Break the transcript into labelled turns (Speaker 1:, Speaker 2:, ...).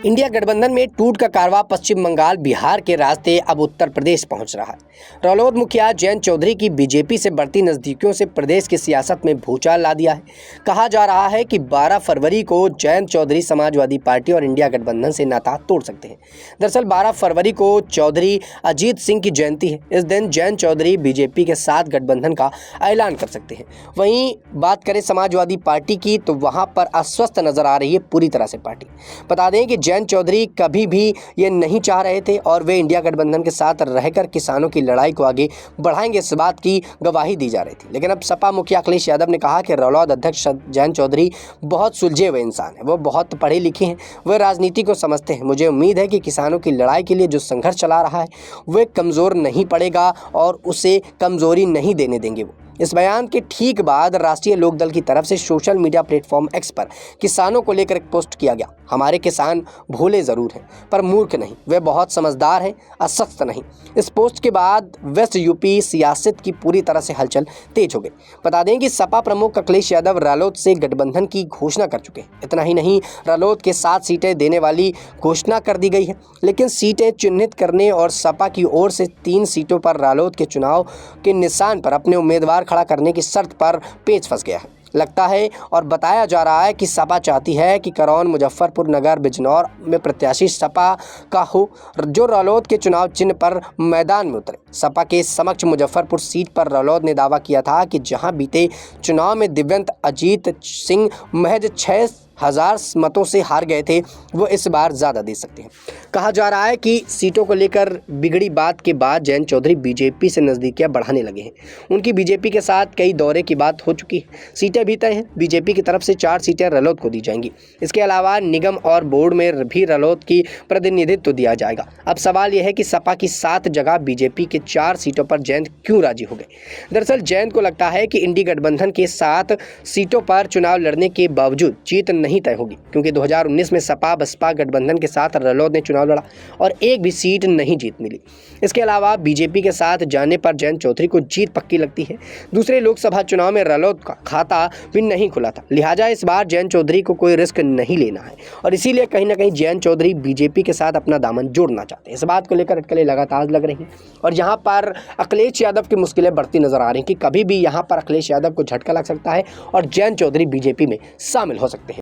Speaker 1: India गठबंधन में टूट का कारवां पश्चिम बंगाल, बिहार के रास्ते अब उत्तर प्रदेश पहुंच रहा है। रालोद मुखिया जयंत चौधरी की बीजेपी से बढ़ती नजदीकियों से प्रदेश की सियासत में भूचाल ला दिया है। कहा जा रहा है कि 12 फरवरी को जयंत चौधरी समाजवादी पार्टी और इंडिया गठबंधन से नाता तोड़ सकते हैं। दरअसल 12 फरवरी को चौधरी अजीत सिंह की जयंती है। इस दिन जयंत चौधरी बीजेपी के साथ गठबंधन का ऐलान कर सकते हैं। वहीं बात करें समाजवादी पार्टी की, तो वहां पर अस्वस्थ नजर आ रही है पूरी तरह से पार्टी। बता दें कि जयंत चौधरी कभी भी ये नहीं चाह रहे थे और वे इंडिया गठबंधन के साथ रहकर किसानों की लड़ाई को आगे बढ़ाएंगे, इस बात की गवाही दी जा रही थी। लेकिन अब सपा मुखिया अखिलेश यादव ने कहा कि रालोद अध्यक्ष जयंत चौधरी बहुत सुलझे हुए इंसान हैं, वो बहुत पढ़े लिखे हैं, वे राजनीति को समझते हैं। मुझे उम्मीद है कि किसानों की लड़ाई के लिए जो संघर्ष चला रहा है वह कमज़ोर नहीं पड़ेगा और उसे कमज़ोरी नहीं देने देंगे वो। इस बयान के ठीक बाद राष्ट्रीय लोकदल की तरफ से सोशल मीडिया प्लेटफॉर्म एक्स पर किसानों को लेकर एक पोस्ट किया गया। हमारे किसान भोले ज़रूर हैं पर मूर्ख नहीं, वे बहुत समझदार हैं, असक्त नहीं। इस पोस्ट के बाद वेस्ट यूपी सियासत की पूरी तरह से हलचल तेज हो गई। बता दें कि सपा प्रमुख अखिलेश यादव रालोद से गठबंधन की घोषणा कर चुके हैं। इतना ही नहीं, रालोद के 7 सीटें देने वाली घोषणा कर दी गई है, लेकिन सीटें चिन्हित करने और सपा की ओर से 3 सीटों पर रालोद के चुनाव के निशान पर अपने उम्मीदवार खड़ा करने की शर्त पर पेच फंस गया है। लगता है और बताया जा रहा है कि सपा चाहती है कि करौन, मुजफ्फरपुर नगर, बिजनौर में प्रत्याशी सपा का हो जो रालोद के चुनाव चिन्ह पर मैदान में उतरे। सपा के समक्ष मुजफ्फरपुर सीट पर रालोद ने दावा किया था कि जहां बीते चुनाव में दिव्यंत अजीत सिंह महज 6,000 मतों से हार गए थे, वो इस बार ज़्यादा दे सकते हैं। कहा जा रहा है कि सीटों को लेकर बिगड़ी बात के बाद जयंत चौधरी बीजेपी से नज़दीकियां बढ़ाने लगे हैं। उनकी बीजेपी के साथ कई दौरे की बात हो चुकी है। सीटें भी तय हैं। बीजेपी की तरफ से 4 सीटें रालोद को दी जाएंगी। इसके अलावा निगम और बोर्ड में भी रालोद की प्रतिनिधित्व दिया जाएगा। अब सवाल यह है कि सपा की 7 जगह बीजेपी के 4 सीटों पर जयंत क्यों राजी हो गए। दरअसल जयंत को लगता है कि इंडी गठबंधन के 7 सीटों पर चुनाव लड़ने के बावजूद जीत नहीं तय होगी, क्योंकि 2019 में सपा बसपा गठबंधन के साथ रालोद ने चुनाव लड़ा और एक भी सीट नहीं जीत मिली। इसके अलावा बीजेपी के साथ जाने पर जयंत चौधरी को जीत पक्की लगती है। दूसरे लोकसभा चुनाव में रालोद का खाता भी नहीं खुला था, लिहाजा इस बार जयंत चौधरी को कोई रिस्क नहीं लेना है और इसीलिए कहीं ना कहीं जयंत चौधरी बीजेपी के साथ अपना दामन जोड़ना चाहते हैं। इस बात को लेकर अटकलें लगातार लग रही हैं और यहाँ पर अखिलेश यादव की मुश्किलें बढ़ती नजर आ रही हैं कि कभी भी यहाँ पर अखिलेश यादव को झटका लग सकता है और जयंत चौधरी बीजेपी में शामिल हो सकते हैं।